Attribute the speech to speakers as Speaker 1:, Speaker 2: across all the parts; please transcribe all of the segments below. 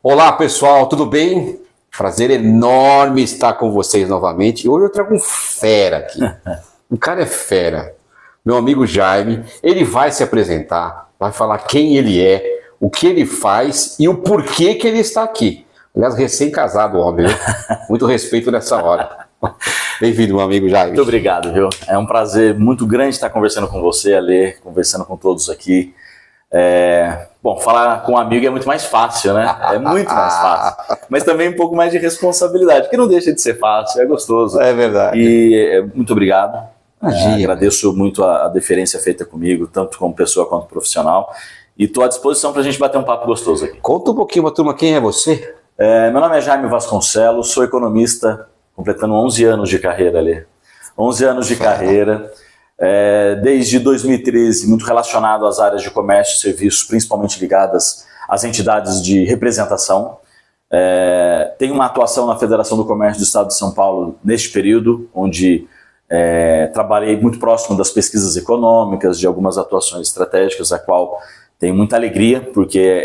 Speaker 1: Olá pessoal, tudo bem? Prazer enorme estar com vocês novamente. Hoje eu trago um fera aqui. O cara é fera. Meu amigo Jaime, ele vai se apresentar, vai falar quem ele é, o que ele faz e o porquê que ele está aqui. Aliás, recém-casado, homem, viu? Muito respeito nessa hora. Bem-vindo, meu amigo Jaime.
Speaker 2: Muito obrigado, viu? É um prazer muito grande estar conversando com você, Ale, conversando com todos aqui. Bom, falar com um amigo é muito mais fácil, né? É muito mais fácil. Mas também um pouco mais de responsabilidade, que não deixa de ser fácil, é gostoso.
Speaker 1: É verdade.
Speaker 2: E muito obrigado.
Speaker 1: Imagina.
Speaker 2: Agradeço muito a deferência feita comigo, tanto como pessoa quanto profissional. E estou à disposição para a gente bater um papo gostoso aqui.
Speaker 1: Conta um pouquinho pra turma, quem é você?
Speaker 2: Meu nome é Jaime Vasconcelos, sou economista, completando 11 anos de carreira ali. 11 anos de carreira, desde 2013, muito relacionado às áreas de comércio e serviços, principalmente ligadas às entidades de representação. Tenho uma atuação na Federação do Comércio do Estado de São Paulo neste período, onde trabalhei muito próximo das pesquisas econômicas, de algumas atuações estratégicas, a qual tenho muita alegria, porque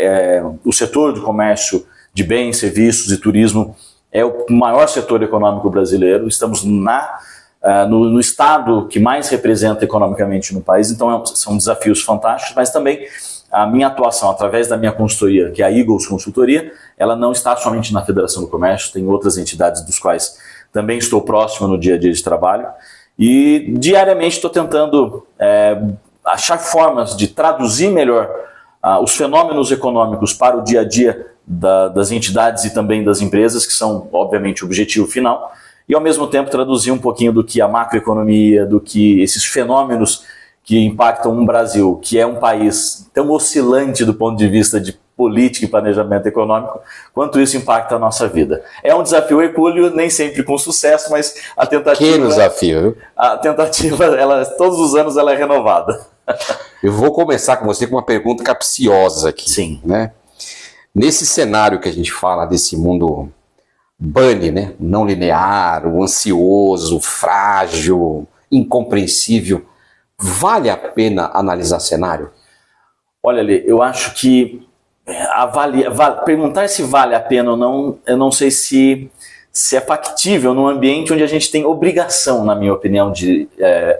Speaker 2: o setor do comércio de bens, serviços e turismo é o maior setor econômico brasileiro. Estamos no estado que mais representa economicamente no país, então são desafios fantásticos, mas também a minha atuação através da minha consultoria, que é a Eagles Consultoria, ela não está somente na Federação do Comércio, tem outras entidades dos quais também estou próximo no dia a dia de trabalho, e diariamente estou tentando achar formas de traduzir melhor os fenômenos econômicos para o dia a dia das entidades e também das empresas, que são, obviamente, o objetivo final, e ao mesmo tempo traduzir um pouquinho do que a macroeconomia, do que esses fenômenos que impactam um Brasil, que é um país tão oscilante do ponto de vista de política e planejamento econômico, quanto isso impacta a nossa vida. É um desafio hercúleo, nem sempre com sucesso, mas a tentativa...
Speaker 1: Que desafio, viu?
Speaker 2: A tentativa, todos os anos, ela é renovada.
Speaker 1: Eu vou começar com você com uma pergunta capciosa aqui.
Speaker 2: Sim.
Speaker 1: Né? Nesse cenário que a gente fala desse mundo bunny, né? Não linear, o ansioso, o frágil, incompreensível, vale a pena analisar cenário?
Speaker 2: Olha, Lê, eu acho que perguntar se vale a pena ou não, eu não sei se é factível num ambiente onde a gente tem obrigação, na minha opinião, de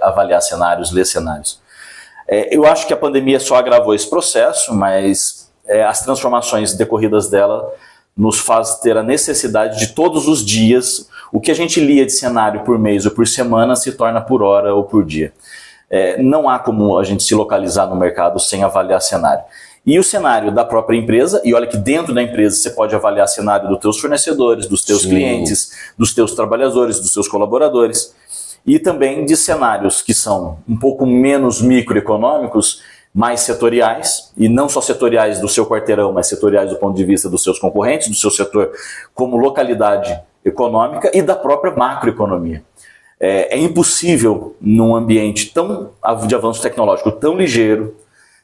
Speaker 2: avaliar cenários, ler cenários. Eu acho que a pandemia só agravou esse processo, mas as transformações decorridas dela nos faz ter a necessidade de todos os dias, o que a gente lia de cenário por mês ou por semana se torna por hora ou por dia. Não há como a gente se localizar no mercado sem avaliar cenário. E o cenário da própria empresa, e olha que dentro da empresa você pode avaliar cenário dos teus fornecedores, dos teus clientes, dos teus trabalhadores, dos teus colaboradores, e também de cenários que são um pouco menos microeconômicos, mais setoriais, e não só setoriais do seu quarteirão, mas setoriais do ponto de vista dos seus concorrentes, do seu setor como localidade econômica e da própria macroeconomia. É impossível num ambiente de avanço tecnológico tão ligeiro,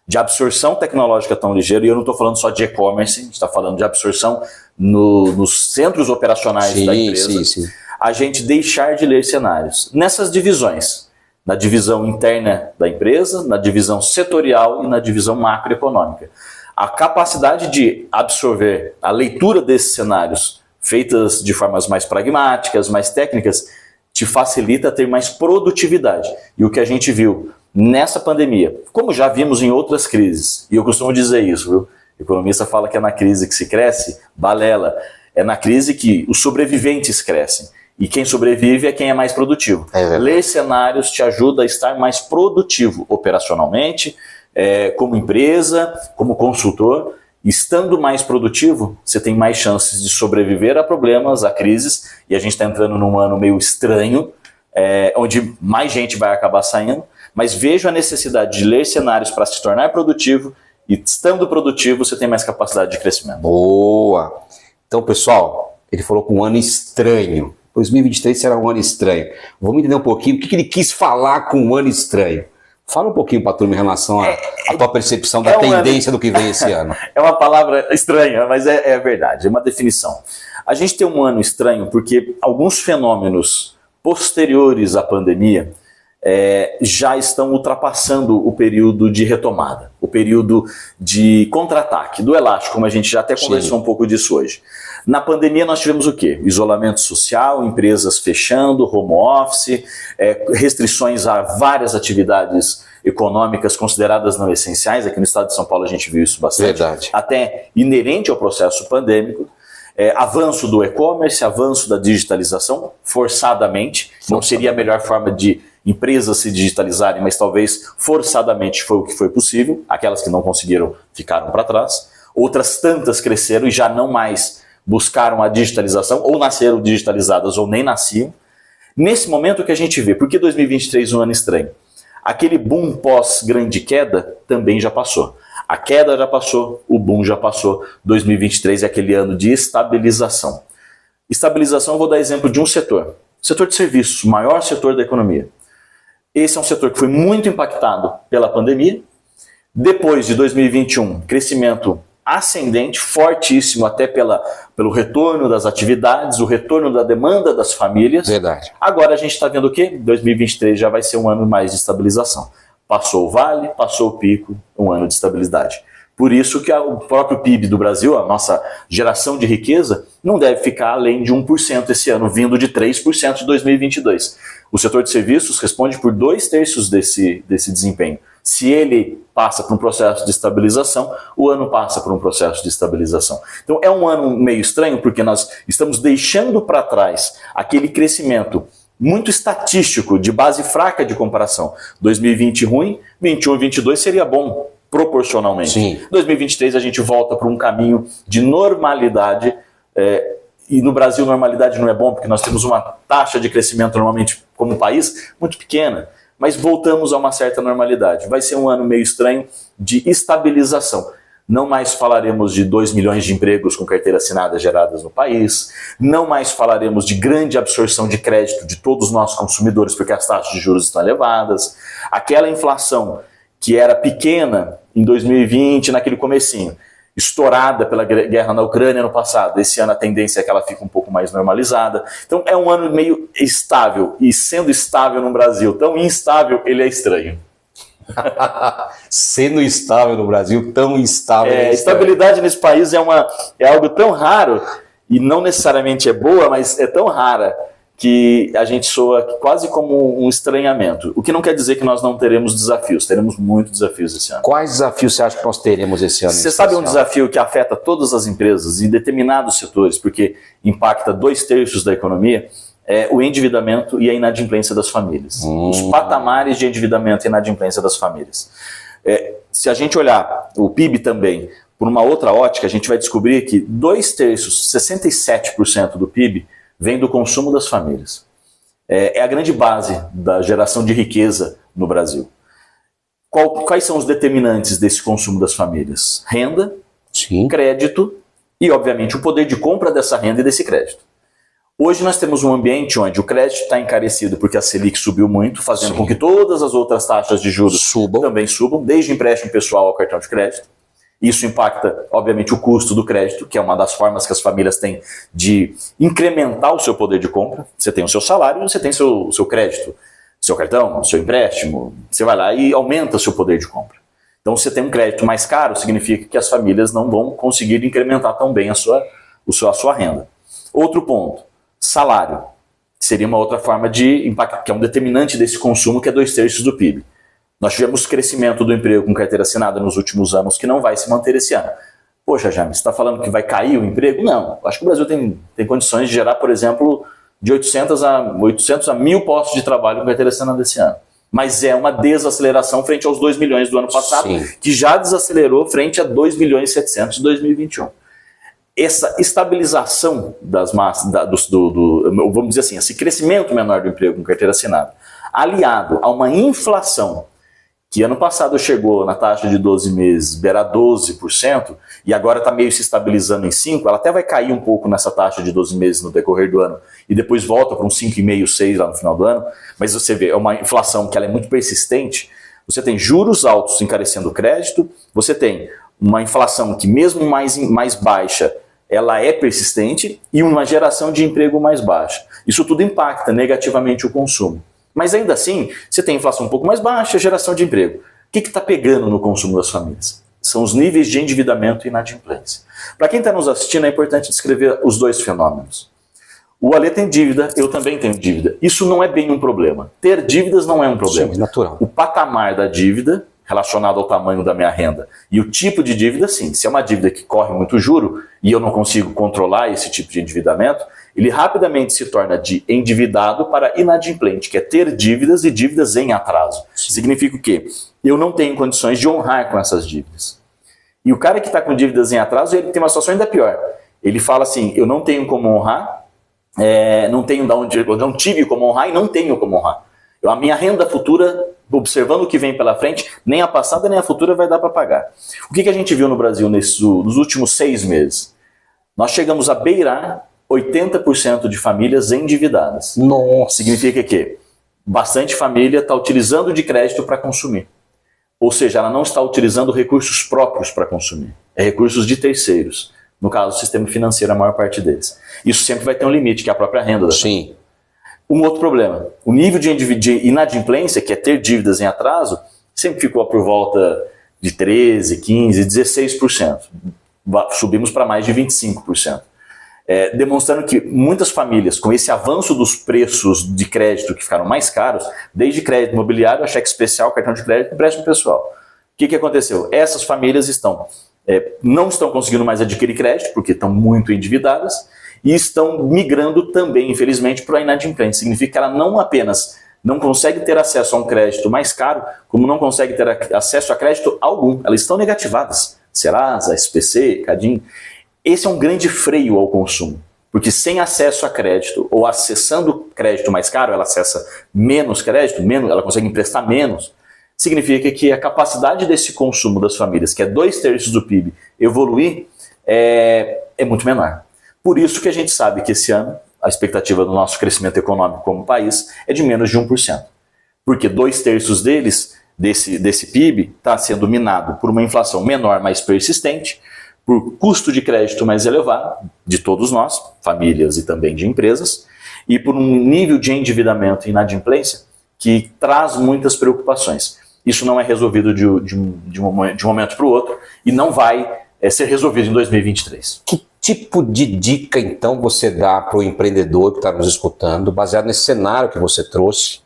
Speaker 2: de absorção tecnológica tão ligeira, e eu não estou falando só de e-commerce, a gente está falando de absorção nos centros operacionais da empresa,
Speaker 1: sim.
Speaker 2: A gente deixar de ler cenários nessas divisões, na divisão interna da empresa, na divisão setorial e na divisão macroeconômica. A capacidade de absorver a leitura desses cenários, feitas de formas mais pragmáticas, mais técnicas, te facilita ter mais produtividade. E o que a gente viu nessa pandemia, como já vimos em outras crises, e eu costumo dizer isso, viu? O economista fala que é na crise que se cresce, balela. É na crise que os sobreviventes crescem. E quem sobrevive é quem é mais produtivo. Ler cenários te ajuda a estar mais produtivo operacionalmente, como empresa, como consultor. Estando mais produtivo, você tem mais chances de sobreviver a problemas, a crises, e a gente está entrando num ano meio estranho, onde mais gente vai acabar saindo, mas vejo a necessidade de ler cenários para se tornar produtivo, e estando produtivo, você tem mais capacidade de crescimento.
Speaker 1: Boa! Então, pessoal, ele falou com um ano estranho. 2023 será um ano estranho. Vamos entender um pouquinho o que ele quis falar com um ano estranho. Fala um pouquinho para a turma em relação à tua percepção da tendência do que vem esse ano.
Speaker 2: É uma palavra estranha, mas é verdade, é uma definição. A gente tem um ano estranho porque alguns fenômenos posteriores à pandemia já estão ultrapassando o período de retomada, o período de contra-ataque, do elástico, como a gente já até conversou um pouco disso hoje. Na pandemia nós tivemos o quê? Isolamento social, empresas fechando, home office, restrições a várias atividades econômicas consideradas não essenciais. Aqui no estado de São Paulo a gente viu isso bastante.
Speaker 1: Verdade.
Speaker 2: Até inerente ao processo pandêmico. Avanço do e-commerce, avanço da digitalização, forçadamente. Não seria a melhor forma de empresas se digitalizarem, mas talvez forçadamente foi o que foi possível. Aquelas que não conseguiram ficaram para trás. Outras tantas cresceram e já não mais buscaram a digitalização, ou nasceram digitalizadas ou nem nasciam. Nesse momento que a gente vê, por que 2023 é um ano estranho? Aquele boom pós-grande queda também já passou. A queda já passou, o boom já passou. 2023 é aquele ano de estabilização. Estabilização, eu vou dar exemplo de um setor. Setor de serviços, o maior setor da economia. Esse é um setor que foi muito impactado pela pandemia. Depois de 2021, crescimento ascendente, fortíssimo, até pelo retorno das atividades, o retorno da demanda das famílias.
Speaker 1: Verdade.
Speaker 2: Agora a gente está vendo o quê? 2023 já vai ser um ano mais de estabilização. Passou o vale, passou o pico, um ano de estabilidade. Por isso que o próprio PIB do Brasil, a nossa geração de riqueza, não deve ficar além de 1% esse ano, vindo de 3% de 2022. O setor de serviços responde por 2/3 desse desempenho. Se ele passa por um processo de estabilização, o ano passa por um processo de estabilização. Então é um ano meio estranho, porque nós estamos deixando para trás aquele crescimento muito estatístico, de base fraca de comparação. 2020 ruim, 21 e 22 seria bom, proporcionalmente.
Speaker 1: Sim.
Speaker 2: 2023 a gente volta para um caminho de normalidade, e no Brasil normalidade não é bom, porque nós temos uma taxa de crescimento normalmente como país muito pequena, mas voltamos a uma certa normalidade. Vai ser um ano meio estranho de estabilização. Não mais falaremos de 2 milhões de empregos com carteira assinada geradas no país, não mais falaremos de grande absorção de crédito de todos nós consumidores, porque as taxas de juros estão elevadas. Aquela inflação que era pequena em 2020, naquele comecinho, estourada pela guerra na Ucrânia no passado, esse ano a tendência é que ela fique um pouco mais normalizada. Então é um ano meio estável, e sendo estável no Brasil tão instável, ele é estranho.
Speaker 1: Sendo estável no Brasil, tão instável.
Speaker 2: Estabilidade nesse país é algo tão raro, e não necessariamente é boa, mas é tão rara, que a gente soa quase como um estranhamento. O que não quer dizer que nós não teremos desafios. Teremos muitos desafios esse ano.
Speaker 1: Quais desafios você acha que nós teremos esse ano?
Speaker 2: Você sabe um desafio que afeta todas as empresas em determinados setores, porque impacta 2/3 da economia, é o endividamento e a inadimplência das famílias. Os patamares de endividamento e inadimplência das famílias. Se a gente olhar o PIB também por uma outra ótica, a gente vai descobrir que 2/3, 67% do PIB, vem do consumo das famílias. É a grande base da geração de riqueza no Brasil. Quais são os determinantes desse consumo das famílias? Renda,
Speaker 1: Sim.
Speaker 2: crédito e, obviamente, o poder de compra dessa renda e desse crédito. Hoje nós temos um ambiente onde o crédito está encarecido porque a Selic subiu muito, fazendo com que todas as outras taxas de juros também subam, desde o empréstimo pessoal ao cartão de crédito. Isso impacta, obviamente, o custo do crédito, que é uma das formas que as famílias têm de incrementar o seu poder de compra. Você tem o seu salário, você tem o seu crédito, seu cartão, seu empréstimo. Você vai lá e aumenta o seu poder de compra. Então, você tem um crédito mais caro, significa que as famílias não vão conseguir incrementar tão bem a sua renda. Outro ponto, salário. Seria uma outra forma de impacto, que é um determinante desse consumo, que é 2/3 do PIB. Nós tivemos crescimento do emprego com carteira assinada nos últimos anos, que não vai se manter esse ano. Poxa, Jaime, você está falando que vai cair o emprego? Não. Acho que o Brasil tem condições de gerar, por exemplo, de 800 a 1.000 postos de trabalho com carteira assinada esse ano. Mas é uma desaceleração frente aos 2 milhões do ano passado,
Speaker 1: Sim.
Speaker 2: que já desacelerou frente a 2.700.000 de 2021. Essa estabilização das massas, vamos dizer assim, esse crescimento menor do emprego com carteira assinada, aliado a uma inflação que ano passado chegou na taxa de 12 meses, beira 12%, e agora está meio se estabilizando em 5%, ela até vai cair um pouco nessa taxa de 12 meses no decorrer do ano, e depois volta para uns 5,5%, 6% lá no final do ano, mas você vê, é uma inflação que ela é muito persistente. Você tem juros altos encarecendo o crédito, você tem uma inflação que mesmo mais baixa, ela é persistente, e uma geração de emprego mais baixa. Isso tudo impacta negativamente o consumo. Mas ainda assim, você tem inflação um pouco mais baixa, geração de emprego. O que está pegando no consumo das famílias? São os níveis de endividamento e inadimplência. Para quem está nos assistindo, é importante descrever os dois fenômenos. O Alê tem dívida, eu também tenho dívida. Isso não é bem um problema. Ter dívidas não é um problema.
Speaker 1: Sim, natural.
Speaker 2: O patamar da dívida, relacionado ao tamanho da minha renda, e o tipo de dívida, sim. Se é uma dívida que corre muito juro e eu não consigo controlar esse tipo de endividamento, ele rapidamente se torna de endividado para inadimplente, que é ter dívidas e dívidas em atraso. Significa o quê? Eu não tenho condições de honrar com essas dívidas. E o cara que está com dívidas em atraso, ele tem uma situação ainda pior. Ele fala assim, eu não tenho como honrar, não tenho de onde, eu não tive como honrar e não tenho como honrar. A minha renda futura, observando o que vem pela frente, nem a passada nem a futura vai dar para pagar. O que a gente viu no Brasil nos últimos 6 meses? Nós chegamos a beirar 80% de famílias endividadas.
Speaker 1: Nossa.
Speaker 2: Significa que bastante família está utilizando de crédito para consumir. Ou seja, ela não está utilizando recursos próprios para consumir. É recursos de terceiros. No caso, o sistema financeiro, a maior parte deles. Isso sempre vai ter um limite, que é a própria renda da família.
Speaker 1: Sim.
Speaker 2: Um outro problema, o nível de inadimplência, que é ter dívidas em atraso, sempre ficou por volta de 13%, 15%, 16%. Subimos para mais de 25%. Demonstrando que muitas famílias, com esse avanço dos preços de crédito que ficaram mais caros, desde crédito imobiliário, a cheque especial, cartão de crédito e empréstimo pessoal. O que aconteceu? Essas famílias não estão conseguindo mais adquirir crédito, porque estão muito endividadas, e estão migrando também, infelizmente, para a inadimplência. Significa que ela não apenas não consegue ter acesso a um crédito mais caro, como não consegue ter acesso a crédito algum. Elas estão negativadas. Serasa, SPC, Cadim. Esse é um grande freio ao consumo, porque sem acesso a crédito, ou acessando crédito mais caro, ela acessa menos crédito, ela consegue emprestar menos. Significa que a capacidade desse consumo das famílias, que é 2/3 do PIB, evoluir, é muito menor. Por isso que a gente sabe que esse ano a expectativa do nosso crescimento econômico como país é de menos de 1%. Porque 2/3 desse PIB está sendo minado por uma inflação menor, mais persistente, por custo de crédito mais elevado, de todos nós, famílias e também de empresas, e por um nível de endividamento e inadimplência que traz muitas preocupações. Isso não é resolvido de um momento para o outro e não vai ser resolvido em 2023.
Speaker 1: Que tipo de dica, então, você dá para o empreendedor que está nos escutando, baseado nesse cenário que você trouxe?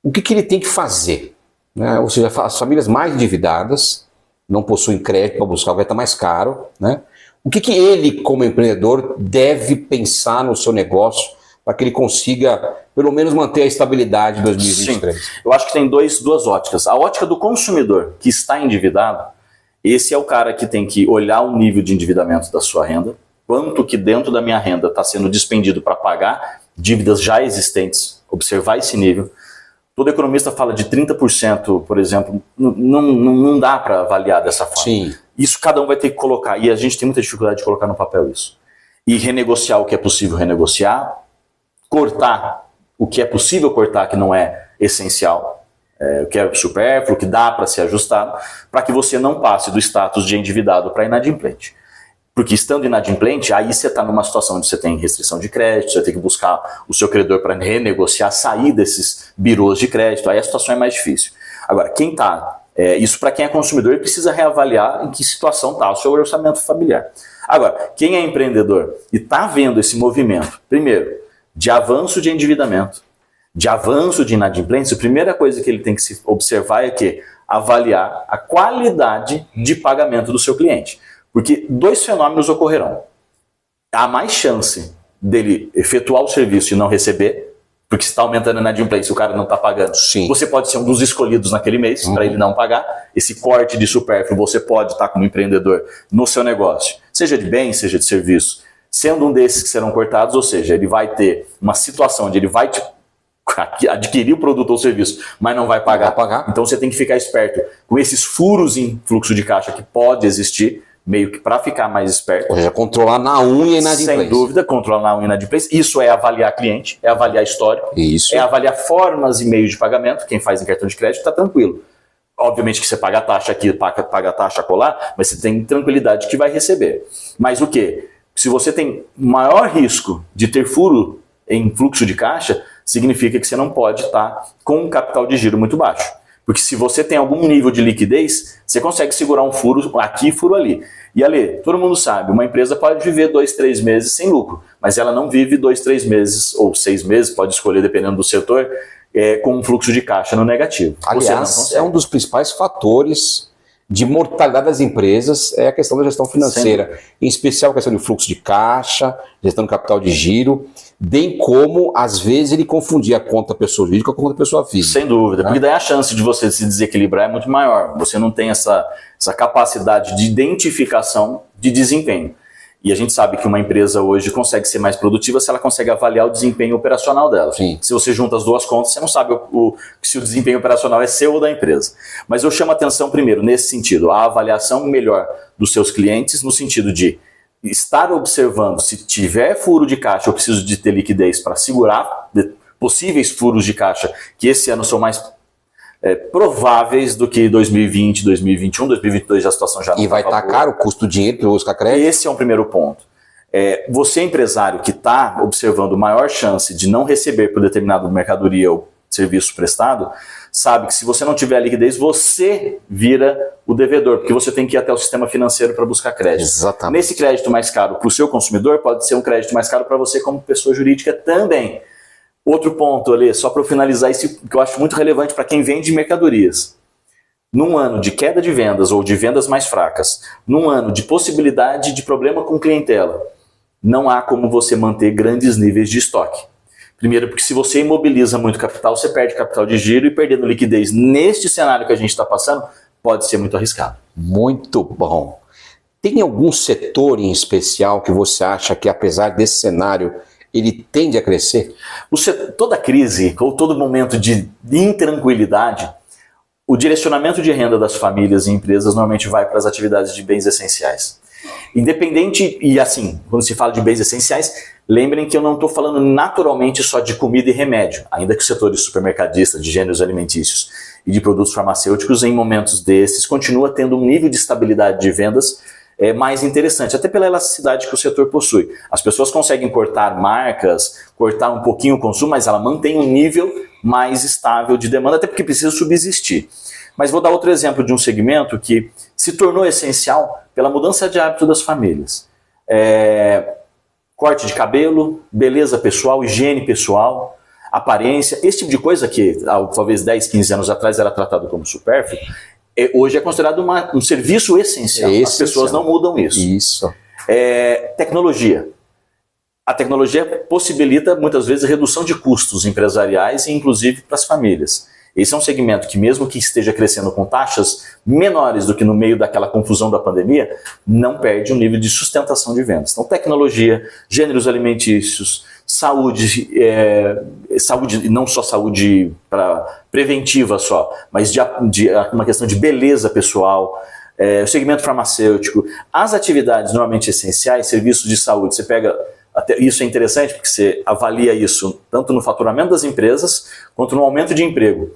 Speaker 1: O que ele tem que fazer? Né? Ou seja, as famílias mais endividadas não possuem crédito para buscar, vai estar mais caro. Né? O que ele, como empreendedor, deve pensar no seu negócio para que ele consiga, pelo menos, manter a estabilidade em 2023?
Speaker 2: Sim. Eu acho que tem duas óticas. A ótica do consumidor que está endividado, esse é o cara que tem que olhar o nível de endividamento da sua renda, quanto que dentro da minha renda está sendo despendido para pagar dívidas já existentes, observar esse nível. Todo economista fala de 30%, por exemplo, não dá para avaliar dessa forma.
Speaker 1: Sim.
Speaker 2: Isso cada um vai ter que colocar, e a gente tem muita dificuldade de colocar no papel isso. E renegociar o que é possível renegociar, cortar o que é possível cortar, que não é essencial, o que é supérfluo, que dá para ser ajustado, para que você não passe do status de endividado para inadimplente. Porque estando inadimplente, aí você está numa situação onde você tem restrição de crédito, você tem que buscar o seu credor para renegociar, sair desses birôs de crédito, aí a situação é mais difícil. Agora, isso para quem é consumidor precisa reavaliar em que situação está o seu orçamento familiar. Agora, quem é empreendedor e está vendo esse movimento, primeiro, de avanço de endividamento, de avanço de inadimplência, a primeira coisa que ele tem que se observar é que avaliar a qualidade de pagamento do seu cliente. Porque 2 fenômenos ocorrerão. Há mais chance dele efetuar o serviço e não receber, porque se está aumentando a inadimplência, o cara não está pagando.
Speaker 1: Sim.
Speaker 2: Você pode ser um dos escolhidos naquele mês para ele não pagar. Esse corte de supérfluo você pode estar como empreendedor no seu negócio, seja de bem, seja de serviço, sendo um desses que serão cortados, ou seja, ele vai ter uma situação onde ele vai adquirir o produto ou serviço, mas não vai pagar. Então você tem que ficar esperto com esses furos em fluxo de caixa que pode existir, meio que para ficar mais esperto.
Speaker 1: Ou seja, controlar na unha e inadimplência.
Speaker 2: Sem dúvida, controlar na unha e inadimplência. Isso é avaliar cliente, é avaliar histórico,
Speaker 1: isso.
Speaker 2: É avaliar formas e meios de pagamento. Quem faz em cartão de crédito está tranquilo. Obviamente que você paga a taxa aqui, paga a taxa colar, mas você tem tranquilidade que vai receber. Mas o quê? Se você tem maior risco de ter furo em fluxo de caixa, significa que você não pode estar com um capital de giro muito baixo. Porque se você tem algum nível de liquidez, você consegue segurar um furo aqui, furo ali. E Ale, todo mundo sabe, uma empresa pode viver 2, 3 meses sem lucro, mas ela não vive 2, 3 meses ou 6 meses, pode escolher dependendo do setor, com um fluxo de caixa no negativo.
Speaker 1: Aliás, é um dos principais fatores de mortalidade das empresas, é a questão da gestão financeira, em especial a questão de fluxo de caixa, gestão do capital de giro, bem como, às vezes, ele confundia a conta pessoa jurídica com a conta pessoa física.
Speaker 2: Sem dúvida, porque daí a chance de você se desequilibrar é muito maior. Você não tem essa capacidade de identificação de desempenho. E a gente sabe que uma empresa hoje consegue ser mais produtiva se ela consegue avaliar o desempenho operacional dela.
Speaker 1: Sim.
Speaker 2: Se você junta as duas contas, você não sabe se o desempenho operacional é seu ou da empresa. Mas eu chamo a atenção primeiro, nesse sentido, a avaliação melhor dos seus clientes, no sentido de estar observando se tiver furo de caixa, eu preciso de ter liquidez para segurar possíveis furos de caixa, que esse ano são mais prováveis do que 2020, 2021, 2022 a situação já não
Speaker 1: E vai estar caro o custo do dinheiro para buscar crédito.
Speaker 2: Esse é um primeiro ponto. Você, empresário que está observando maior chance de não receber por determinada mercadoria ou serviço prestado, sabe que se você não tiver a liquidez, você vira o devedor, porque você tem que ir até o sistema financeiro para buscar crédito.
Speaker 1: Exatamente.
Speaker 2: Nesse crédito mais caro para o seu consumidor, pode ser um crédito mais caro para você como pessoa jurídica também. Outro ponto, Ali, só para eu finalizar isso, que eu acho muito relevante para quem vende mercadorias. Num ano de queda de vendas ou de vendas mais fracas, num ano de possibilidade de problema com clientela, não há como você manter grandes níveis de estoque. Primeiro, porque se você imobiliza muito capital, você perde capital de giro e perdendo liquidez neste cenário que a gente está passando, pode ser muito arriscado.
Speaker 1: Muito bom. Tem algum setor em especial que você acha que, apesar desse cenário, ele tende a crescer?
Speaker 2: Toda crise ou todo momento de intranquilidade, o direcionamento de renda das famílias e empresas normalmente vai para as atividades de bens essenciais. Independente, e assim, quando se fala de bens essenciais, lembrem que eu não estou falando naturalmente só de comida e remédio, ainda que o setor de supermercadista, de gêneros alimentícios e de produtos farmacêuticos, em momentos desses, continua tendo um nível de estabilidade de vendas mais interessante, até pela elasticidade que o setor possui. As pessoas conseguem cortar marcas, cortar um pouquinho o consumo, mas ela mantém um nível mais estável de demanda, até porque precisa subsistir. Mas vou dar outro exemplo de um segmento que se tornou essencial pela mudança de hábito das famílias. Corte de cabelo, beleza pessoal, higiene pessoal, aparência, esse tipo de coisa que talvez 10, 15 anos atrás era tratado como supérfluo, hoje é considerado um serviço essencial. As pessoas não mudam isso.
Speaker 1: Isso.
Speaker 2: Tecnologia. A tecnologia possibilita muitas vezes a redução de custos empresariais e inclusive para as famílias. Esse é um segmento que, mesmo que esteja crescendo com taxas menores do que no meio daquela confusão da pandemia, não perde um nível de sustentação de vendas. Então, tecnologia, gêneros alimentícios, saúde, saúde, não só saúde preventiva só, mas uma questão de beleza pessoal, o segmento farmacêutico, as atividades normalmente essenciais, serviços de saúde, você pega. Isso é interessante porque você avalia isso tanto no faturamento das empresas quanto no aumento de emprego.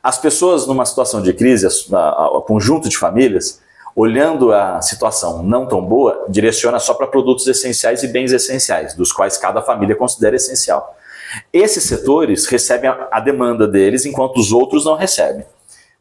Speaker 2: As pessoas numa situação de crise, o conjunto de famílias, olhando a situação não tão boa, direciona só para produtos essenciais e bens essenciais, dos quais cada família considera essencial. Esses setores recebem a demanda deles, enquanto os outros não recebem.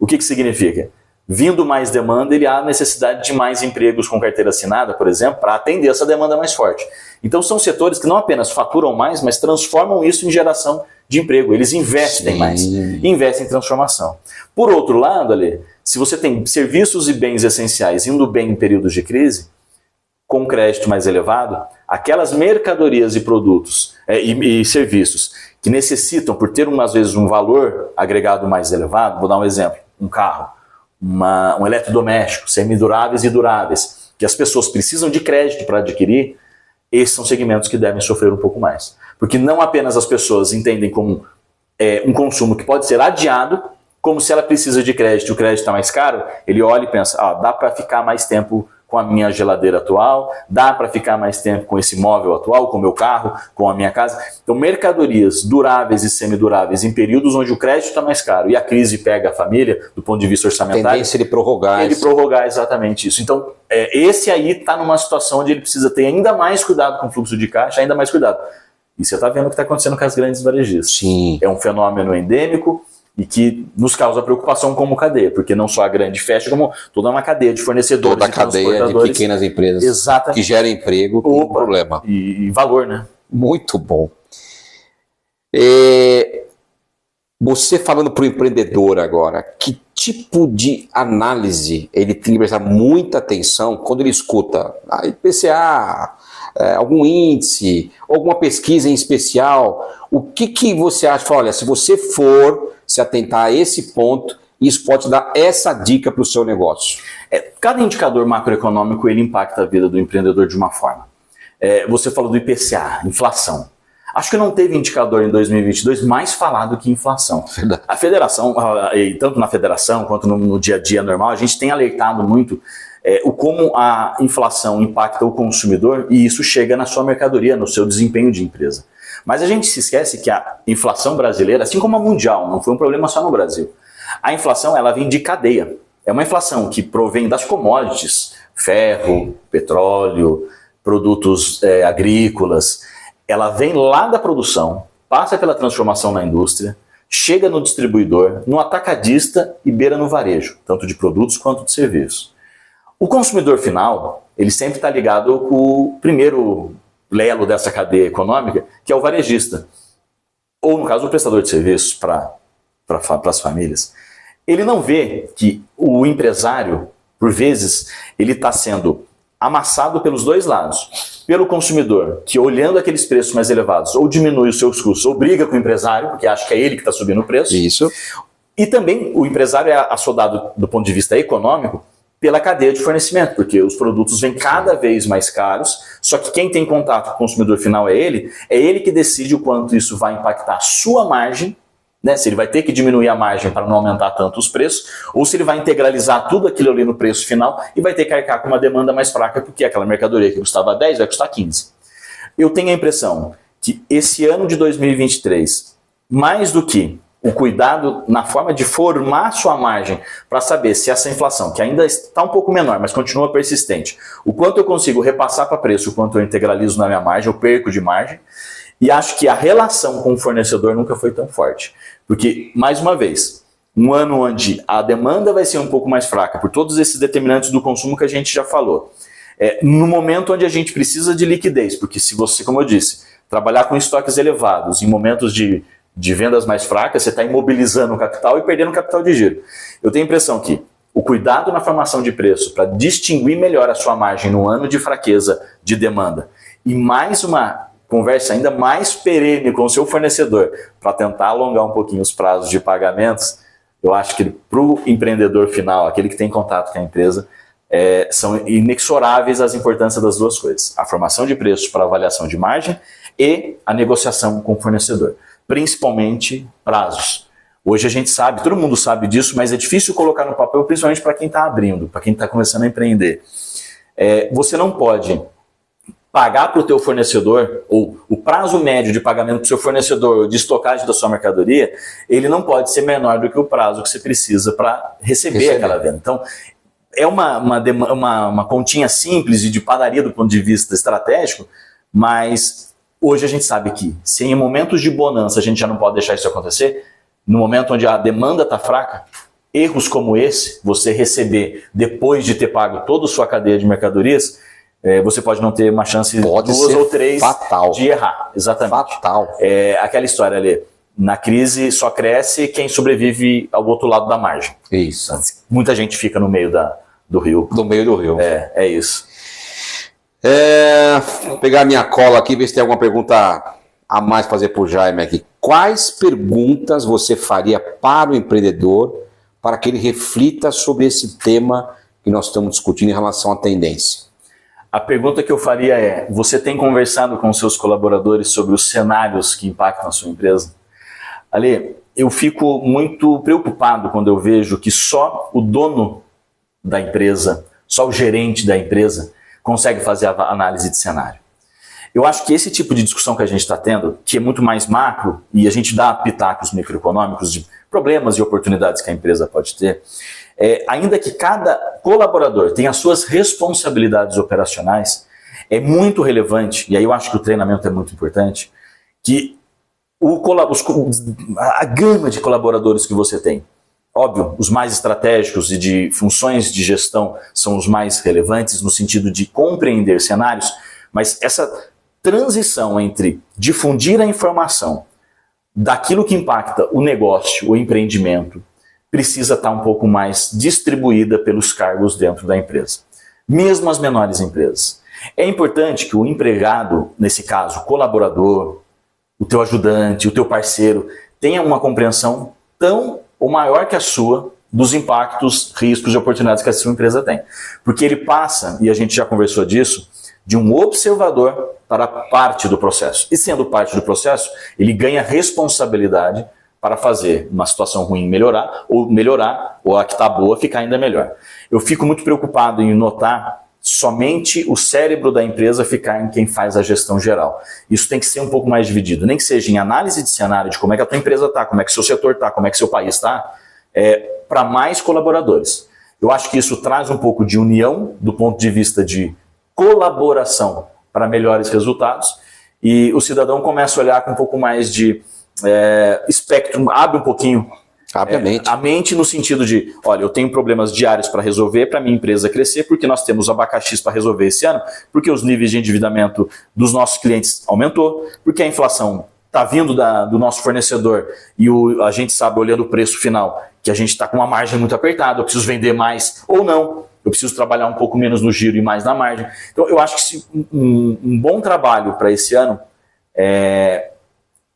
Speaker 2: O que significa? Vindo mais demanda, há necessidade de mais empregos com carteira assinada, por exemplo, para atender essa demanda mais forte. Então são setores que não apenas faturam mais, mas transformam isso em geração de emprego. Eles investem mais, investem em transformação. Por outro lado, Ale, se você tem serviços e bens essenciais indo bem em períodos de crise, com crédito mais elevado, aquelas mercadorias e produtos e serviços que necessitam, por ter às vezes um valor agregado mais elevado, vou dar um exemplo, um carro, um eletrodoméstico, semiduráveis e duráveis, que as pessoas precisam de crédito para adquirir, esses são segmentos que devem sofrer um pouco mais. Porque não apenas as pessoas entendem como um consumo que pode ser adiado, como se ela precisa de crédito e o crédito está mais caro, ele olha e pensa, dá para ficar mais tempo com a minha geladeira atual, dá para ficar mais tempo com esse móvel atual, com o meu carro, com a minha casa. Então, mercadorias duráveis e semiduráveis em períodos onde o crédito está mais caro e a crise pega a família, do ponto de vista orçamentário,
Speaker 1: a tendência é ele prorrogar.
Speaker 2: Ele prorrogar exatamente isso. Então, esse aí está numa situação onde ele precisa ter ainda mais cuidado com o fluxo de caixa, ainda mais cuidado. E você está vendo o que está acontecendo com as grandes varejistas.
Speaker 1: Sim.
Speaker 2: É um fenômeno endêmico e que nos causa preocupação como cadeia, porque não só a grande fecha, como toda uma cadeia de fornecedores,
Speaker 1: toda a cadeia de pequenas empresas que geram emprego tem um problema.
Speaker 2: E valor, né?
Speaker 1: Muito bom. Você falando para o empreendedor agora, que tipo de análise ele tem que prestar muita atenção quando ele escuta a IPCA, algum índice, alguma pesquisa em especial? O que você acha? Olha, se você for se atentar a esse ponto, isso pode te dar essa dica para o seu negócio.
Speaker 2: Cada indicador macroeconômico ele impacta a vida do empreendedor de uma forma. Você falou do IPCA, inflação. Acho que não teve indicador em 2022 mais falado que inflação.
Speaker 1: Verdade.
Speaker 2: A federação, tanto na federação quanto no dia a dia normal, a gente tem alertado muito como a inflação impacta o consumidor e isso chega na sua mercadoria, no seu desempenho de empresa. Mas a gente se esquece que a inflação brasileira, assim como a mundial, não foi um problema só no Brasil. A inflação ela vem de cadeia. É uma inflação que provém das commodities, ferro, petróleo, produtos agrícolas. Ela vem lá da produção, passa pela transformação na indústria, chega no distribuidor, no atacadista e beira no varejo, tanto de produtos quanto de serviços. O consumidor final, ele sempre está ligado com o primeiro lelo dessa cadeia econômica, que é o varejista, ou no caso o prestador de serviços para as famílias. Ele não vê que o empresário, por vezes, ele está sendo amassado pelos dois lados. Pelo consumidor, que olhando aqueles preços mais elevados, ou diminui os seus custos, ou briga com o empresário, porque acha que é ele que está subindo o preço.
Speaker 1: Isso.
Speaker 2: E também o empresário é assodado do ponto de vista econômico pela cadeia de fornecimento, porque os produtos vêm cada vez mais caros, só que quem tem contato com o consumidor final é ele que decide o quanto isso vai impactar a sua margem, né? Se ele vai ter que diminuir a margem para não aumentar tanto os preços, ou se ele vai integralizar tudo aquilo ali no preço final e vai ter que arcar com uma demanda mais fraca, porque aquela mercadoria que custava 10 vai custar 15. Eu tenho a impressão que esse ano de 2023, mais do que o cuidado na forma de formar sua margem para saber se essa inflação, que ainda está um pouco menor, mas continua persistente, o quanto eu consigo repassar para preço, o quanto eu integralizo na minha margem, eu perco de margem. E acho que a relação com o fornecedor nunca foi tão forte. Porque, mais uma vez, um ano onde a demanda vai ser um pouco mais fraca, por todos esses determinantes do consumo que a gente já falou. No momento onde a gente precisa de liquidez, porque se você, como eu disse, trabalhar com estoques elevados em momentos de vendas mais fracas, você está imobilizando o capital e perdendo o capital de giro. Eu tenho a impressão que o cuidado na formação de preço para distinguir melhor a sua margem no ano de fraqueza de demanda e mais uma conversa ainda mais perene com o seu fornecedor para tentar alongar um pouquinho os prazos de pagamentos, eu acho que para o empreendedor final, aquele que tem contato com a empresa, são inexoráveis as importâncias das duas coisas. A formação de preços para avaliação de margem e a negociação com o fornecedor. Principalmente prazos. Hoje a gente sabe, todo mundo sabe disso, mas é difícil colocar no papel, principalmente para quem está abrindo, para quem está começando a empreender. Você não pode pagar para o teu fornecedor, ou o prazo médio de pagamento para o seu fornecedor de estocagem da sua mercadoria, ele não pode ser menor do que o prazo que você precisa para receber aquela venda. Então, é uma continha simples e de padaria do ponto de vista estratégico, mas hoje a gente sabe que se em momentos de bonança a gente já não pode deixar isso acontecer, no momento onde a demanda está fraca, erros como esse, você receber depois de ter pago toda a sua cadeia de mercadorias, você pode não ter uma chance duas ou três
Speaker 1: fatal
Speaker 2: de errar. Exatamente.
Speaker 1: Fatal.
Speaker 2: Aquela história ali, na crise só cresce quem sobrevive ao outro lado da margem.
Speaker 1: Isso.
Speaker 2: Muita gente fica no meio do rio.
Speaker 1: No meio do rio.
Speaker 2: É isso.
Speaker 1: Vou pegar a minha cola aqui e ver se tem alguma pergunta a mais fazer para o Jaime aqui. Quais perguntas você faria para o empreendedor para que ele reflita sobre esse tema que nós estamos discutindo em relação à tendência?
Speaker 2: A pergunta que eu faria é, você tem conversado com seus colaboradores sobre os cenários que impactam a sua empresa? Ale, eu fico muito preocupado quando eu vejo que só o dono da empresa, só o gerente da empresa consegue fazer a análise de cenário. Eu acho que esse tipo de discussão que a gente está tendo, que é muito mais macro, e a gente dá pitacos microeconômicos de problemas e oportunidades que a empresa pode ter, ainda que cada colaborador tenha as suas responsabilidades operacionais, é muito relevante, e aí eu acho que o treinamento é muito importante, que a gama de colaboradores que você tem, óbvio, os mais estratégicos e de funções de gestão são os mais relevantes no sentido de compreender cenários, mas essa transição entre difundir a informação daquilo que impacta o negócio, o empreendimento, precisa estar um pouco mais distribuída pelos cargos dentro da empresa. Mesmo as menores empresas. É importante que o empregado, nesse caso, o colaborador, o teu ajudante, o teu parceiro, tenha uma compreensão tão ou maior que a sua dos impactos, riscos e oportunidades que a sua empresa tem. Porque ele passa, e a gente já conversou disso, de um observador para parte do processo. E sendo parte do processo, ele ganha responsabilidade para fazer uma situação ruim melhorar, ou a que está boa ficar ainda melhor. Eu fico muito preocupado em notar somente o cérebro da empresa ficar em quem faz a gestão geral. Isso tem que ser um pouco mais dividido, nem que seja em análise de cenário, de como é que a tua empresa está, como é que seu setor está, como é que seu país está, para mais colaboradores. Eu acho que isso traz um pouco de união do ponto de vista de colaboração para melhores resultados, e o cidadão começa a olhar com um pouco mais de espectro, abre um pouquinho a mente no sentido de, olha, eu tenho problemas diários para resolver para minha empresa crescer, porque nós temos abacaxis para resolver esse ano, porque os níveis de endividamento dos nossos clientes aumentou, porque a inflação está vindo do nosso fornecedor e a gente sabe, olhando o preço final, que a gente está com uma margem muito apertada, eu preciso vender mais ou não, eu preciso trabalhar um pouco menos no giro e mais na margem. Então eu acho que um bom trabalho para esse ano é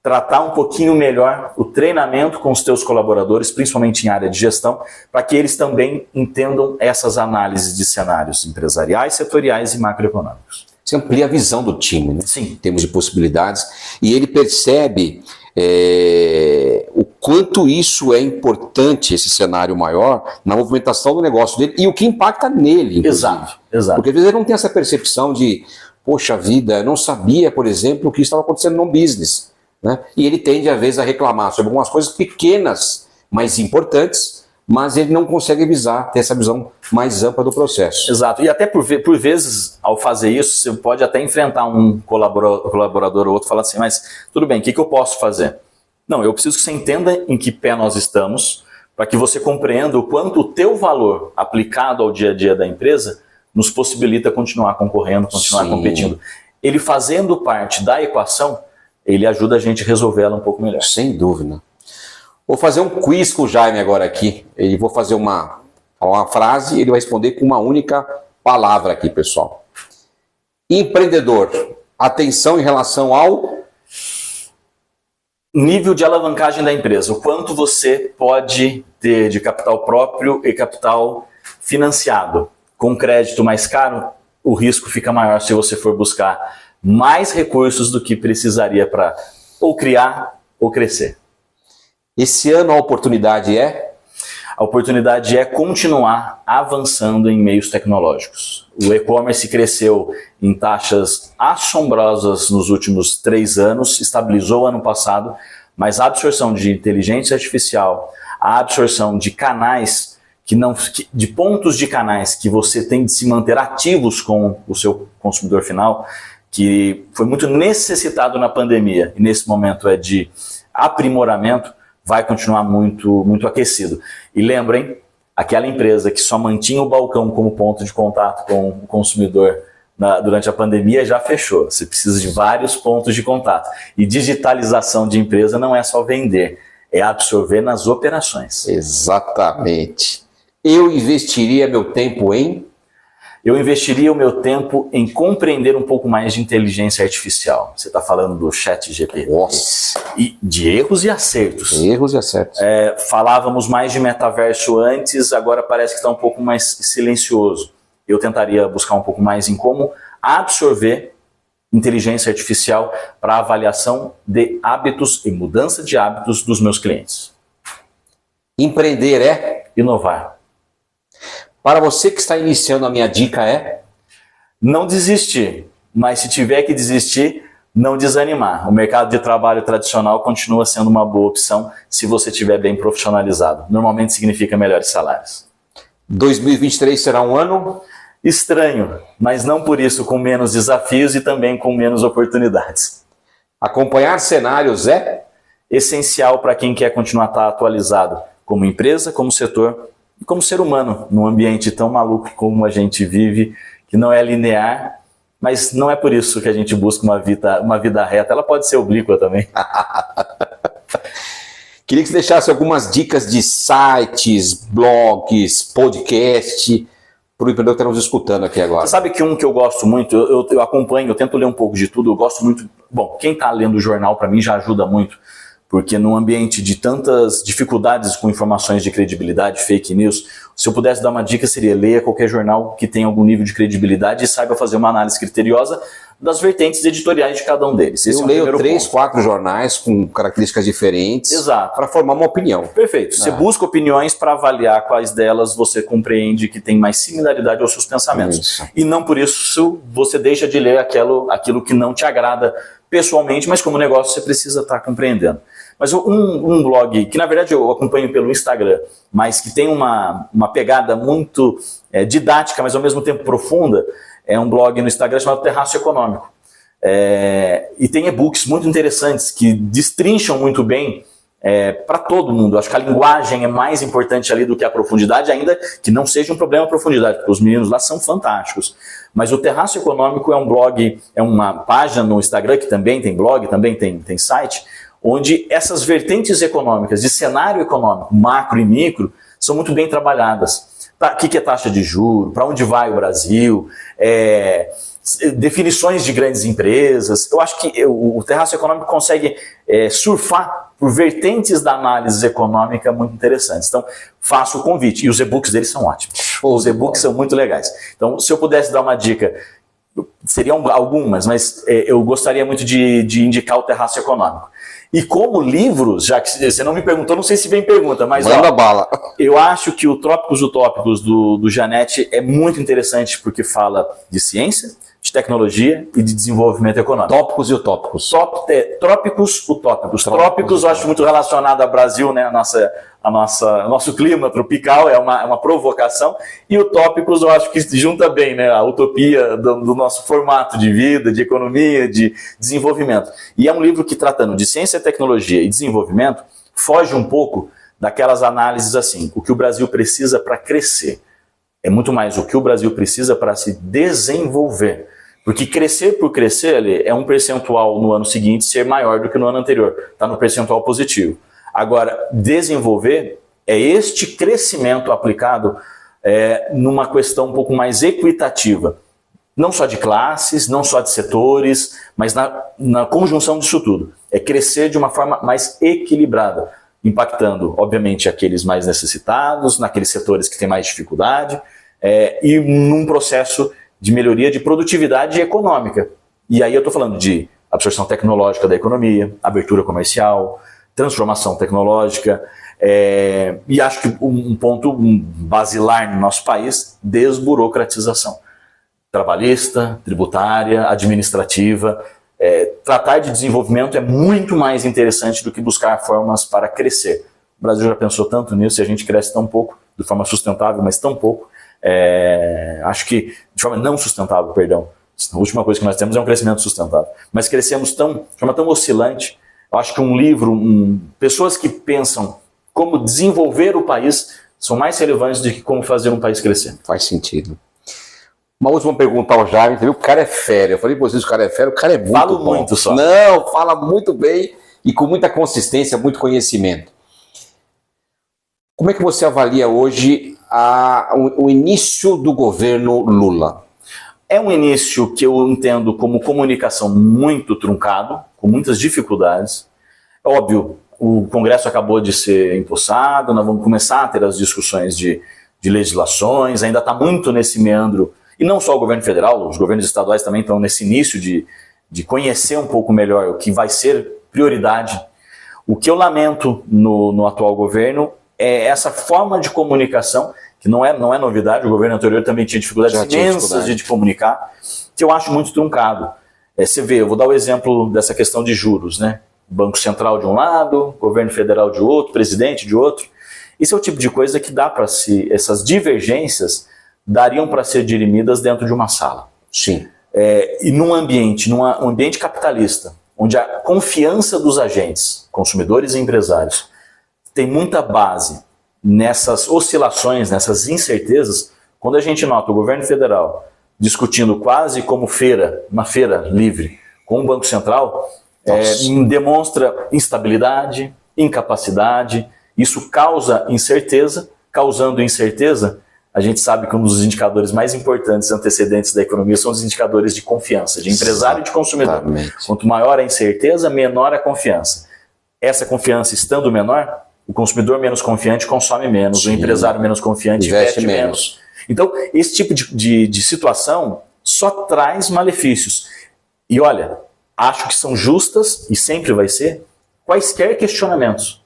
Speaker 2: tratar um pouquinho melhor o treinamento com os teus colaboradores, principalmente em área de gestão, para que eles também entendam essas análises de cenários empresariais, setoriais e macroeconômicos.
Speaker 1: Você amplia a visão do time, né?
Speaker 2: Sim.
Speaker 1: Em termos de possibilidades, e ele percebe o quanto isso é importante, esse cenário maior, na movimentação do negócio dele e o que impacta nele, inclusive.
Speaker 2: Exato.
Speaker 1: Porque às vezes ele não tem essa percepção de, poxa vida, eu não sabia, por exemplo, o que estava acontecendo no business. Né? E ele tende, às vezes, a reclamar sobre algumas coisas pequenas, mas importantes, mas ele não consegue visar, ter essa visão mais ampla do processo.
Speaker 2: Exato, e até por vezes, ao fazer isso, você pode até enfrentar um colaborador ou outro e falar assim, mas tudo bem, o que eu posso fazer? Não, eu preciso que você entenda em que pé nós estamos, para que você compreenda o quanto o teu valor aplicado ao dia a dia da empresa nos possibilita continuar concorrendo, continuar competindo. Ele fazendo parte da equação, ele ajuda a gente a resolver ela um pouco melhor.
Speaker 1: Sem dúvida. Vou fazer um quiz com o Jaime agora aqui. Eu vou fazer uma frase e ele vai responder com uma única palavra aqui, pessoal. Empreendedor, atenção em relação ao
Speaker 2: nível de alavancagem da empresa. O quanto você pode ter de capital próprio e capital financiado. Com crédito mais caro, o risco fica maior se você for buscar mais recursos do que precisaria para ou criar ou crescer.
Speaker 1: Esse ano a oportunidade é?
Speaker 2: A oportunidade é continuar avançando em meios tecnológicos. O e-commerce cresceu em taxas assombrosas nos últimos 3 anos, estabilizou ano passado, mas a absorção de inteligência artificial, a absorção de canais, de pontos de canais que você tem de se manter ativos com o seu consumidor final, que foi muito necessitado na pandemia e nesse momento é de aprimoramento, vai continuar muito, muito aquecido. E lembrem, aquela empresa que só mantinha o balcão como ponto de contato com o consumidor durante a pandemia já fechou. Você precisa de vários pontos de contato. E digitalização de empresa não é só vender, é absorver nas operações.
Speaker 1: Exatamente. Eu investiria meu tempo em?
Speaker 2: Eu investiria o meu tempo em compreender um pouco mais de inteligência artificial. Você está falando do ChatGPT.
Speaker 1: Nossa.
Speaker 2: E de erros e acertos.
Speaker 1: Erros e acertos.
Speaker 2: Falávamos mais de metaverso antes, agora parece que está um pouco mais silencioso. Eu tentaria buscar um pouco mais em como absorver inteligência artificial para avaliação de hábitos e mudança de hábitos dos meus clientes.
Speaker 1: Empreender é?
Speaker 2: Inovar.
Speaker 1: Para você que está iniciando, a minha dica é?
Speaker 2: Não desistir, mas se tiver que desistir, não desanimar. O mercado de trabalho tradicional continua sendo uma boa opção se você estiver bem profissionalizado. Normalmente significa melhores salários.
Speaker 1: 2023 será um ano?
Speaker 2: Estranho, mas não por isso com menos desafios e também com menos oportunidades.
Speaker 1: Acompanhar cenários é
Speaker 2: essencial para quem quer continuar a estar atualizado como empresa, como setor e como ser humano, num ambiente tão maluco como a gente vive, que não é linear, mas não é por isso que a gente busca uma vida reta. Ela pode ser oblíqua também.
Speaker 1: Queria que você deixasse algumas dicas de sites, blogs, podcast, para o empreendedor que está nos escutando aqui agora.
Speaker 2: Você sabe que um que eu gosto muito, eu acompanho, eu tento ler um pouco de tudo, eu gosto muito. Bom, quem está lendo o jornal, para mim, já ajuda muito, porque num ambiente de tantas dificuldades com informações de credibilidade, fake news, se eu pudesse dar uma dica, seria leia qualquer jornal que tenha algum nível de credibilidade e saiba fazer uma análise criteriosa das vertentes editoriais de cada um deles.
Speaker 1: Eu leio 3, 4 jornais com características diferentes.
Speaker 2: Exato.
Speaker 1: Para formar uma opinião.
Speaker 2: Perfeito. Você busca opiniões para avaliar quais delas você compreende que tem mais similaridade aos seus pensamentos.
Speaker 1: Isso.
Speaker 2: E não por isso você deixa de ler aquilo que não te agrada pessoalmente, mas como negócio você precisa estar compreendendo. Mas um blog, que na verdade eu acompanho pelo Instagram, mas que tem uma pegada muito didática, mas ao mesmo tempo profunda, é um blog no Instagram chamado Terraço Econômico. E tem e-books muito interessantes que destrincham muito bem para todo mundo. Acho que a linguagem é mais importante ali do que a profundidade, ainda que não seja um problema a profundidade, porque os meninos lá são fantásticos. Mas o Terraço Econômico é um blog, é uma página no Instagram que também tem blog, também tem site, onde essas vertentes econômicas, de cenário econômico, macro e micro, são muito bem trabalhadas. O que é taxa de juros? Para onde vai o Brasil? Definições de grandes empresas. Eu acho que o Terraço Econômico consegue surfar por vertentes da análise econômica muito interessantes. Então, faço o convite. E os e-books deles são ótimos. Os e-books são muito legais. Então, se eu pudesse dar uma dica, seriam algumas, mas eu gostaria muito de indicar o Terraço Econômico. E como livros, já que você não me perguntou, não sei se vem pergunta, mas
Speaker 1: manda bala.
Speaker 2: Eu acho que o Trópicos Utópicos do Janete é muito interessante porque fala de ciência, de tecnologia e de desenvolvimento econômico.
Speaker 1: Tópicos e utópicos.
Speaker 2: Trópicos utópicos. Trópicos eu acho muito relacionado ao Brasil, né? O nosso clima tropical é uma provocação, e utópicos eu acho que junta bem, né, a utopia do nosso formato de vida, de economia, de desenvolvimento. E é um livro que, tratando de ciência, tecnologia e desenvolvimento, foge um pouco daquelas análises assim, o que o Brasil precisa para crescer. É muito mais o que o Brasil precisa para se desenvolver. Porque crescer por crescer é um percentual no ano seguinte ser maior do que no ano anterior. Está no percentual positivo. Agora, desenvolver é este crescimento aplicado numa questão um pouco mais equitativa. Não só de classes, não só de setores, mas na conjunção disso tudo. É crescer de uma forma mais equilibrada, impactando, obviamente, aqueles mais necessitados, naqueles setores que têm mais dificuldade, e num processo de melhoria de produtividade econômica. E aí eu estou falando de absorção tecnológica da economia, abertura comercial, transformação tecnológica, e acho que um ponto basilar no nosso país, desburocratização. Trabalhista, tributária, administrativa. Tratar de desenvolvimento é muito mais interessante do que buscar formas para crescer. O Brasil já pensou tanto nisso e a gente cresce tão pouco, de forma sustentável, mas tão pouco. Acho que, de forma não sustentável, perdão. A última coisa que nós temos é um crescimento sustentável. Mas crescemos de forma tão oscilante. Eu acho que um livro, pessoas que pensam como desenvolver o país são mais relevantes do que como fazer um país crescer.
Speaker 1: Faz sentido. Uma última pergunta ao Jaime, o cara é fera. Eu falei para vocês, o cara é fera, o cara é muito
Speaker 2: Falo
Speaker 1: bom.
Speaker 2: muito só.
Speaker 1: Não, fala muito bem e com muita consistência, muito conhecimento. Como é que você avalia hoje o início do governo Lula?
Speaker 2: É um início que eu entendo como comunicação muito truncado, com muitas dificuldades. Óbvio, o Congresso acabou de ser empossado, nós vamos começar a ter as discussões de legislações, ainda está muito nesse meandro. E não só o governo federal, os governos estaduais também estão nesse início de conhecer um pouco melhor o que vai ser prioridade. O que eu lamento no atual governo é essa forma de comunicação, que não é novidade, o governo anterior também tinha dificuldades imensas de comunicar, que eu acho muito truncado. Você vê, eu vou dar o exemplo dessa questão de juros, né? Banco Central de um lado, governo federal de outro, presidente de outro. Esse é o tipo de coisa que dá para essas divergências dariam para ser dirimidas dentro de uma sala.
Speaker 1: Sim.
Speaker 2: E num ambiente capitalista, onde a confiança dos agentes, consumidores e empresários, tem muita base nessas oscilações, nessas incertezas, quando a gente nota o governo federal discutindo quase como uma feira livre com o Banco Central, demonstra instabilidade, incapacidade, isso causa incerteza, causando incerteza, a gente sabe que um dos indicadores mais importantes antecedentes da economia são os indicadores de confiança, de empresário e de consumidor.
Speaker 1: Exatamente.
Speaker 2: Quanto maior a incerteza, menor a confiança. Essa confiança estando menor, o consumidor menos confiante consome menos, o empresário menos confiante investe menos. Então, esse tipo de situação só traz malefícios. E olha, acho que são justas, e sempre vai ser, quaisquer questionamentos.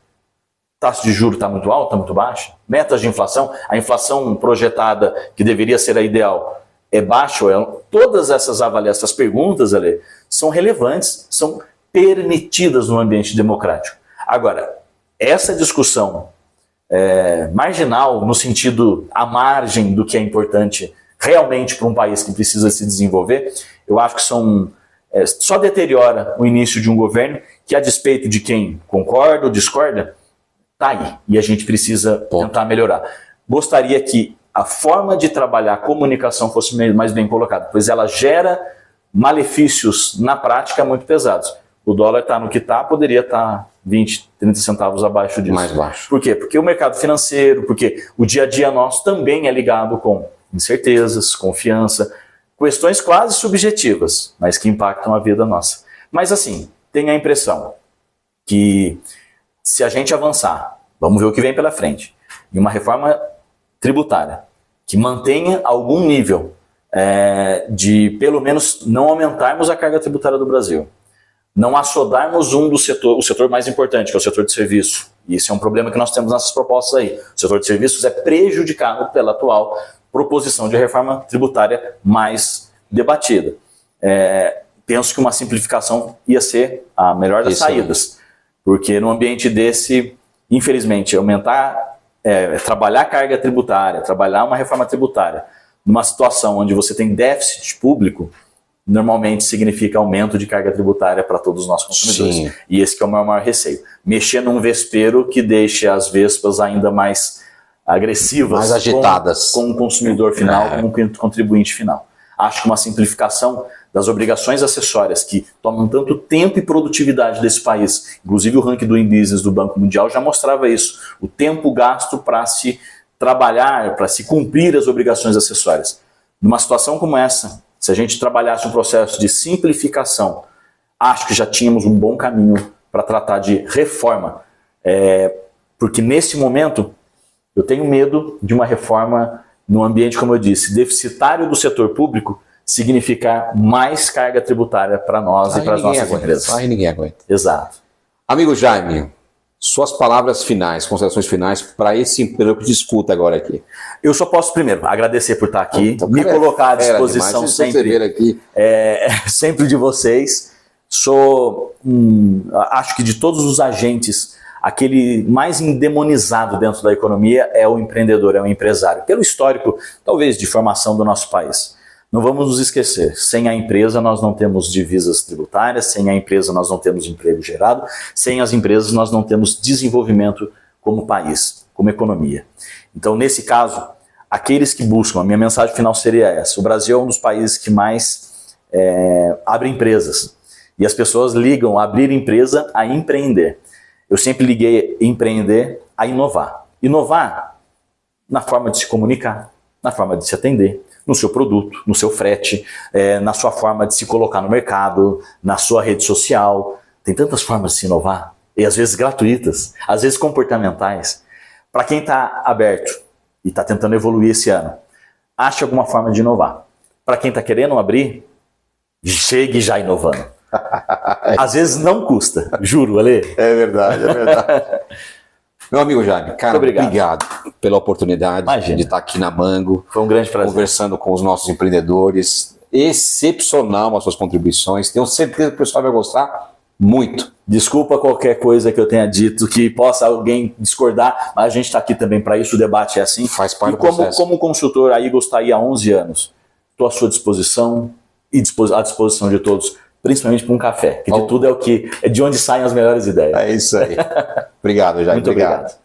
Speaker 2: Taxa de juros está muito alta, está muito baixa? Metas de inflação, a inflação projetada, que deveria ser a ideal, é baixa? Todas essas avaliações, essas perguntas, Ale, são relevantes, são permitidas no ambiente democrático. Agora, essa discussão marginal, no sentido à margem do que é importante realmente para um país que precisa se desenvolver, eu acho que só deteriora o início de um governo que, a despeito de quem concorda ou discorda, está aí. E a gente precisa tentar melhorar. Gostaria que a forma de trabalhar a comunicação fosse mais bem colocada, pois ela gera malefícios na prática muito pesados. O dólar está no que está, poderia estar 20, 30 centavos abaixo disso.
Speaker 1: Mais baixo.
Speaker 2: Por quê? Porque o mercado financeiro, porque o dia a dia nosso também é ligado com incertezas, confiança, questões quase subjetivas, mas que impactam a vida nossa. Mas assim, tenho a impressão que se a gente avançar, vamos ver o que vem pela frente, em uma reforma tributária que mantenha algum nível de, pelo menos, não aumentarmos a carga tributária do Brasil, não assodarmos o setor mais importante, que é o setor de serviço. E esse é um problema que nós temos nessas propostas aí. O setor de serviços é prejudicado pela atual proposição de reforma tributária mais debatida. Penso que uma simplificação ia ser a melhor das saídas. Porque no ambiente desse, infelizmente, trabalhar a carga tributária, trabalhar uma reforma tributária, numa situação onde você tem déficit público, normalmente significa aumento de carga tributária para todos os nossos consumidores. Sim. E esse que é o meu maior receio. Mexer num vespeiro que deixe as vespas ainda mais agressivas,
Speaker 1: mais agitadas,
Speaker 2: com o consumidor final, com o contribuinte final. Acho que uma simplificação das obrigações acessórias que tomam tanto tempo e produtividade desse país, inclusive o ranking do Business do Banco Mundial já mostrava isso, o tempo gasto para se trabalhar, para se cumprir as obrigações acessórias. Numa situação como essa, se a gente trabalhasse um processo de simplificação, acho que já tínhamos um bom caminho para tratar de reforma, porque nesse momento eu tenho medo de uma reforma num ambiente, como eu disse, deficitário do setor público, significar mais carga tributária para nós e para as nossas empresas.
Speaker 1: Aí ninguém aguenta.
Speaker 2: Exato.
Speaker 1: Amigo Jaime, suas palavras finais, considerações finais para esse emprego que discuta agora aqui.
Speaker 2: Eu só posso, primeiro, agradecer por estar aqui, então, me colocar à disposição sempre de vocês. Acho que de todos os agentes, aquele mais endemonizado dentro da economia é o empreendedor, é o empresário, pelo histórico, talvez, de formação do nosso país. Não vamos nos esquecer, sem a empresa nós não temos divisas tributárias, sem a empresa nós não temos emprego gerado, sem as empresas nós não temos desenvolvimento como país, como economia. Então, nesse caso, aqueles que buscam, a minha mensagem final seria essa: o Brasil é um dos países que mais abre empresas, e as pessoas ligam abrir empresa a empreender. Eu sempre liguei empreender a inovar. Inovar na forma de se comunicar, na forma de se atender, no seu produto, no seu frete, na sua forma de se colocar no mercado, na sua rede social. Tem tantas formas de se inovar, e às vezes gratuitas, às vezes comportamentais. Para quem está aberto e está tentando evoluir esse ano, ache alguma forma de inovar. Para quem está querendo abrir, chegue já inovando. Às vezes não custa, juro, Ale.
Speaker 1: É verdade, é verdade. Meu amigo Jaime, cara, obrigado pela oportunidade de estar aqui na Mango.
Speaker 2: Foi um grande prazer.
Speaker 1: Conversando com os nossos empreendedores. Excepcional as suas contribuições. Tenho certeza que o pessoal vai gostar muito.
Speaker 2: Desculpa qualquer coisa que eu tenha dito, que possa alguém discordar, mas a gente está aqui também para isso, o debate é assim.
Speaker 1: Faz parte do
Speaker 2: processo. Como consultor, aí gostaria há 11 anos, estou à sua disposição e à disposição de todos principalmente para um café, que de tudo é de onde saem as melhores ideias.
Speaker 1: É isso aí. Obrigado, Jaime.
Speaker 2: Muito obrigado.